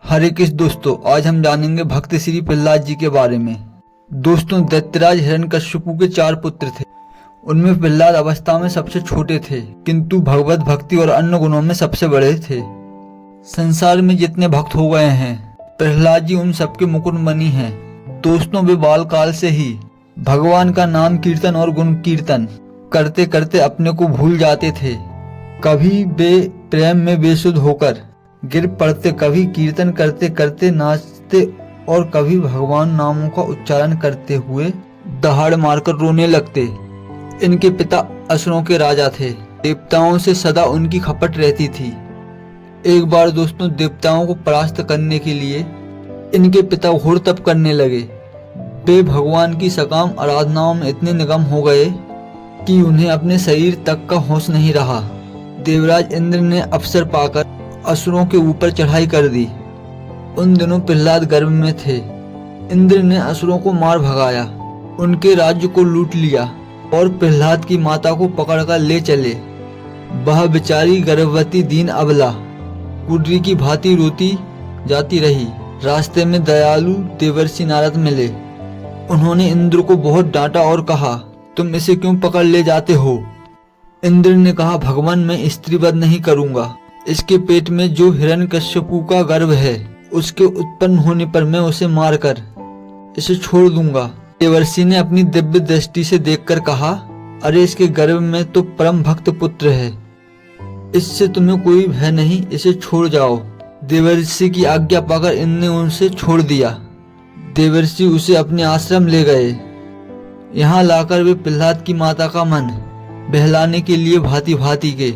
हरे कृष्ण दोस्तों, आज हम जानेंगे भक्त श्री प्रहलाद जी के बारे में। दोस्तों, दैत्यराज हिरण्यकश्यपु के 4 पुत्र थे। उनमें प्रहलाद अवस्था में सबसे छोटे थे, किंतु भगवत भक्ति और अन्य गुणों में सबसे बड़े थे। संसार में जितने भक्त हो गए हैं, प्रहलाद जी उन सबके मुकुटमणि हैं। दोस्तों, वे बाल काल से ही भगवान का नाम कीर्तन और गुण कीर्तन करते करते अपने को भूल जाते थे। कभी वे प्रेम में बेसुध होकर गिर पड़ते, कभी कीर्तन करते करते नाचते और कभी भगवान नामों का उच्चारण करते हुए दहाड़ मारकर रोने लगते। इनके पिता असुरों के राजा थे। देवताओं से सदा उनकी खपत रहती थी। एक बार दोस्तों, देवताओं को परास्त करने के लिए इनके पिता घोर तप करने लगे। वे भगवान की सकाम आराधनाओं में इतने निमग्न हो गए कि उन्हें अपने शरीर तक का होश नहीं रहा। देवराज इंद्र ने अवसर पाकर असुरों के ऊपर चढ़ाई कर दी। उन दिनों प्रहलाद गर्भ में थे। इंद्र ने असुरों को मार भगाया, उनके राज्य को लूट लिया और प्रहलाद की माता को पकड़कर ले चले। वह बेचारी गर्भवती दीन अबला कुर्री की भांति रोती जाती रही। रास्ते में दयालु देवर्षि नारद मिले। उन्होंने इंद्र को बहुत डांटा और कहा, तुम इसे क्यों पकड़ ले जाते हो? इंद्र ने कहा, भगवान, मैं स्त्री वध नहीं करूंगा। इसके पेट में जो हिरण्यकश्यपु का गर्भ है, उसके उत्पन्न होने पर मैं उसे मारकर इसे छोड़ दूंगा। देवर्षि ने अपनी दिव्य दृष्टि से देखकर कहा, अरे, इसके गर्भ में तो परम भक्त पुत्र है, इससे तुम्हें कोई भय नहीं, इसे छोड़ जाओ। देवर्षि की आज्ञा पाकर इनने उनसे छोड़ दिया। देवर्षि उसे अपने आश्रम ले गए। यहाँ लाकर वे प्रहलाद की माता का मन बहलाने के लिए भांति भांति के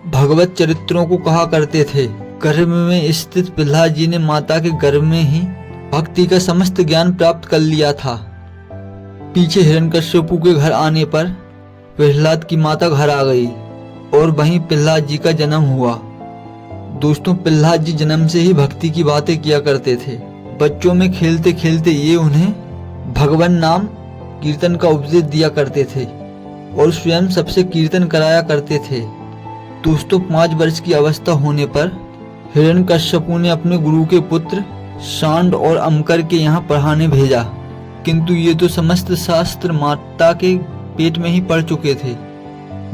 भगवत चरित्रों को कहा करते थे। गर्भ में स्थित प्रहलाद जी ने माता के गर्भ में ही भक्ति का समस्त ज्ञान प्राप्त कर लिया था। पीछे हिरण्यकश्यपु के घर आने पर प्रहलाद की माता घर आ गई और वहीं प्रहलाद जी का जन्म हुआ। दोस्तों, प्रहलाद जी जन्म से ही भक्ति की बातें किया करते थे। बच्चों में खेलते खेलते ये उन्हें भगवान नाम कीर्तन का उपदेश दिया करते थे और स्वयं सबसे कीर्तन कराया करते थे। दोस्तों, 5 वर्ष की अवस्था होने पर हिरण्यकश्यपु ने अपने गुरु के पुत्र शांड और अमकर के यहाँ पढ़ाने भेजा, किंतु ये तो समस्त शास्त्र माता के पेट में ही पढ़ चुके थे।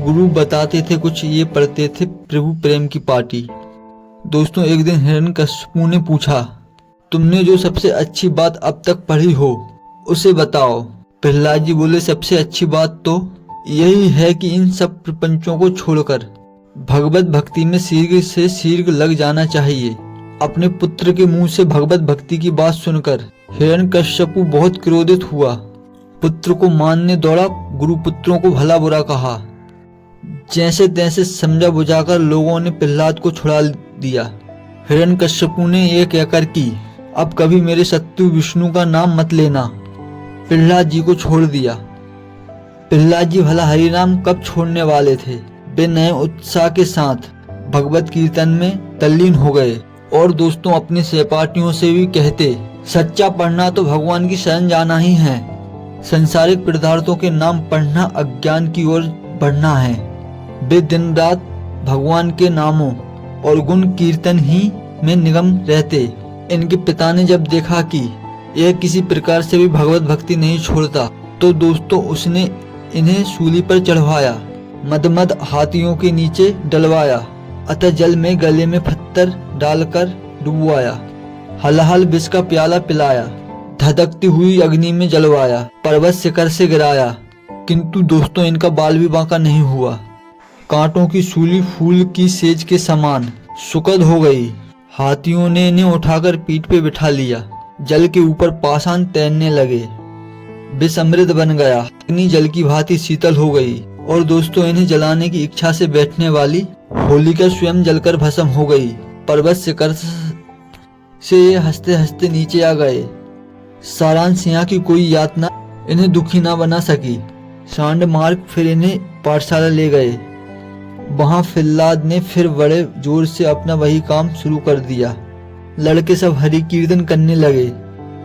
गुरु बताते थे कुछ, ये पढ़ते थे प्रभु प्रेम की पाटी। दोस्तों, एक दिन हिरण्यकश्यपु ने पूछा, तुमने जो सबसे अच्छी बात अब तक पढ़ी हो उसे बताओ। प्रहलाद जी बोले, सबसे अच्छी बात तो यही है कि इन सब प्रपंचों को छोड़कर भगवत भक्ति में शीघ्र से शीघ्र लग जाना चाहिए। अपने पुत्र के मुंह से भगवत भक्ति की बात सुनकर हिरण्यकश्यपु बहुत क्रोधित हुआ। पुत्र को मारने दौड़ा, गुरु पुत्रों को भला बुरा कहा। जैसे तैसे समझा बुझाकर लोगों ने प्रहलाद को छुड़ा दिया। हिरण्यकश्यपु ने ये कहकर कि अब कभी मेरे शत्रु विष्णु का नाम मत लेना, प्रहलाद जी को छोड़ दिया। प्रहलाद जी भला हरि नाम कब छोड़ने वाले थे। वे नए उत्साह के साथ भगवत कीर्तन में तल्लीन हो गए और दोस्तों, अपने सहपाठियों से भी कहते, सच्चा पढ़ना तो भगवान की शरण जाना ही है। संसारिक पदार्थों के नाम पढ़ना अज्ञान की ओर बढ़ना है। वे दिन रात भगवान के नामों और गुण कीर्तन ही में निमग्न रहते। इनके पिता ने जब देखा कि यह किसी प्रकार से भी भगवत भक्ति नहीं छोड़ता, तो दोस्तों उसने इन्हें सूली पर चढ़वाया, मद हाथियों के नीचे डलवाया, अतः जल में गले में पत्थर डालकर डुबवाया, हलाहल विष का प्याला पिलाया, धधकती हुई अग्नि में जलवाया, पर्वत शिखर से गिराया, किंतु दोस्तों इनका बाल भी बांका नहीं हुआ। कांटों की सूली फूल की सेज के समान सुखद हो गई। हाथियों ने इन्हें उठाकर पीठ पे बिठा लिया। जल के ऊपर पाषाण तैरने लगे। विष अमृत बन गया, अग्नि जल की भांति शीतल हो गई और दोस्तों इन्हें जलाने की इच्छा से बैठने वाली होलिका स्वयं जलकर भस्म हो गई। पर्वत शिखर से ये हंसते हंसते नीचे आ गए। सारांश, यहाँ की कोई यातना इन्हें दुखी न बना सकी। शांड मार्ग फिर इन्हें पाठशाला ले गए। वहां प्रहलाद ने फिर बड़े जोर से अपना वही काम शुरू कर दिया। लड़के सब हरि कीर्तन करने लगे।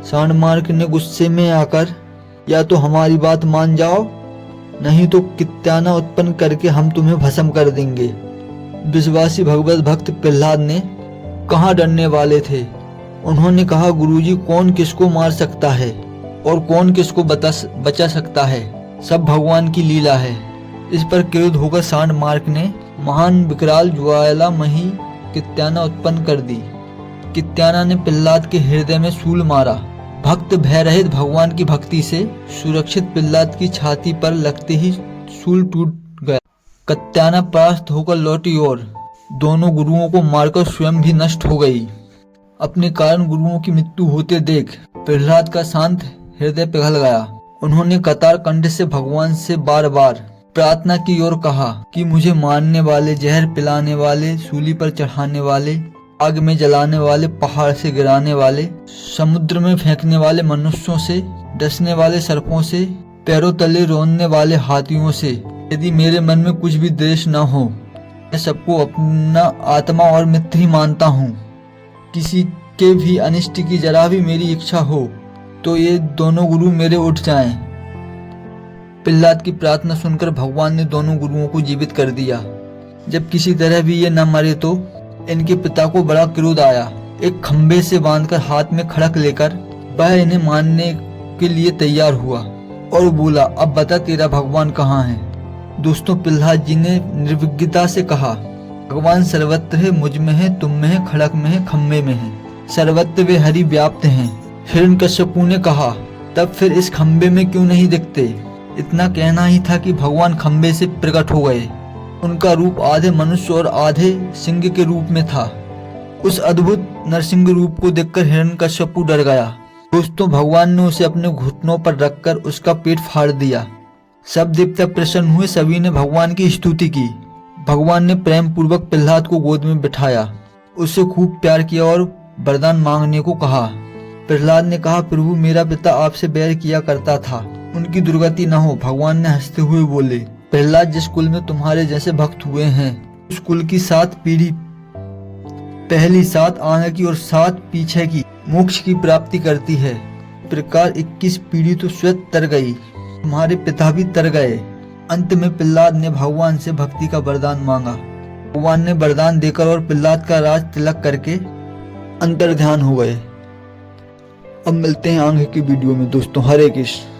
शांड मार्ग ने गुस्से में आकर, या तो हमारी बात मान जाओ, नहीं तो कित्याना उत्पन्न करके हम तुम्हें भस्म कर देंगे। विश्वासी भगवत भक्त प्रहलाद ने कहाँ डरने वाले थे। उन्होंने कहा, गुरुजी, कौन किसको मार सकता है और कौन किसको बचा सकता है, सब भगवान की लीला है। इस पर क्रुद्ध होकर सांड मार्क ने महान विकराल ज्वालामयी कित्याना उत्पन्न कर दी। कित्याना ने प्रहलाद के हृदय में शूल मारा। भक्त भय रहित भगवान की भक्ति से सुरक्षित प्रहलाद की छाती पर लगते ही शूल टूट गया। कित्याना परास्त होकर लौटी और दोनों गुरुओं को मारकर स्वयं भी नष्ट हो गई। अपने कारण गुरुओं की मृत्यु होते देख प्रहलाद का शांत हृदय पिघल गया। उन्होंने कतार कंठ से भगवान से बार बार प्रार्थना की और कहा कि मुझे मारने वाले, जहर पिलाने वाले, सूली पर चढ़ाने वाले, आग में जलाने वाले, पहाड़ से गिराने वाले, समुद्र में फेंकने वाले मनुष्यों से, डसने वाले सर्पों से, पैरों तले रोनने वाले हाथियों से यदि मेरे मन में कुछ भी द्वेष न हो, मैं सबको अपना आत्मा और मित्र ही मानता हूँ। किसी के भी अनिष्ट की जरा भी मेरी इच्छा हो तो ये दोनों गुरु मेरे उठ जाएं। प्रहलाद की प्रार्थना सुनकर भगवान ने दोनों गुरुओं को जीवित कर दिया। जब किसी तरह भी ये न मरे तो इनके पिता को बड़ा क्रोध आया। एक खंबे से बांधकर हाथ में खड़क लेकर वह इन्हें मारने के लिए तैयार हुआ और बोला, अब बता तेरा भगवान कहाँ है। दोस्तों, प्रहलाद जी ने निर्विज्ञता से कहा, भगवान सर्वत्र है, मुझ में है, तुम में है, खड़क में है, खम्बे में है, सर्वत्र वे हरि व्याप्त हैं। हिरण्यकश्यपु ने कहा, तब फिर इस खम्बे में क्यों नहीं दिखते। इतना कहना ही था कि भगवान खम्बे से प्रकट हो गए। उनका रूप आधे मनुष्य और आधे सिंह के रूप में था। उस अद्भुत नरसिंह रूप को देखकर हिरण्यकश्यपु डर गया। दोस्तों, भगवान ने उसे अपने घुटनों पर रखकर उसका पेट फाड़ दिया। सब देवता प्रसन्न हुए, सभी ने भगवान की स्तुति की। भगवान ने प्रेम पूर्वक प्रहलाद को गोद में बिठाया, उससे खूब प्यार किया और वरदान मांगने को कहा। प्रहलाद ने कहा, प्रभु, मेरा पिता आपसे बैर किया करता था, उनकी दुर्गति न हो। भगवान ने हंसते हुए बोले, प्रहलाद, जिस कुल में तुम्हारे जैसे भक्त हुए हैं उस कुल की 7 पीढ़ी, पहली 7 आगे की और 7 पीछे की, मोक्ष की प्राप्ति करती है। प्रकार 21 पीढ़ी तो स्वयं तर गई, तुम्हारे पिता भी तर गए। अंत में प्रहलाद ने भगवान से भक्ति का वरदान मांगा। भगवान ने वरदान देकर और प्रहलाद का राज तिलक करके अंतर्ध्यान हो गए। अब मिलते हैं आगे की वीडियो में दोस्तों। हरे कृष्ण।